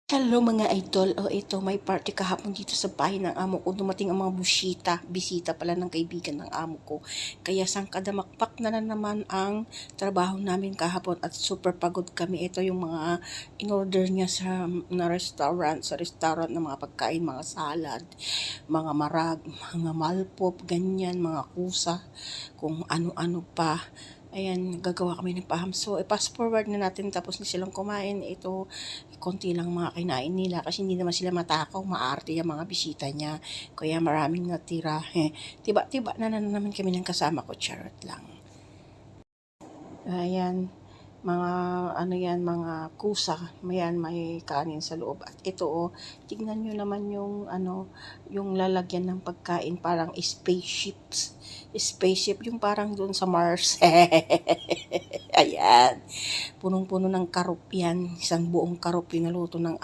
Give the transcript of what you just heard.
Hello mga idol, ito may party kahapon dito sa bahay ng amo ko. Dumating ang mga bisita pala ng kaibigan ng amo ko. Kaya sangkadamakpak na naman ang trabaho namin kahapon at super pagod kami. Ito yung mga in-order niya sa restaurant ng mga pagkain, mga salad, mga marag, mga malpop, ganyan, mga kusa, kung ano-ano pa. Ayan, gagawa kami ng paham. So, fast forward na natin tapos na silang kumain. Ito, konti lang mga kinain nila kasi hindi naman sila matakaw, maarte yung mga bisita niya. Kaya maraming natira. Tiba-tiba na naman kami ng kasama ko. Charot lang. Ayan, mga mga kusa, may kanin sa loob. At ito tignan nyo naman yung lalagyan ng pagkain, parang spaceship, yung parang doon sa Mars. Ayan, punong-puno ng karup yan, isang buong karup pinaluto ng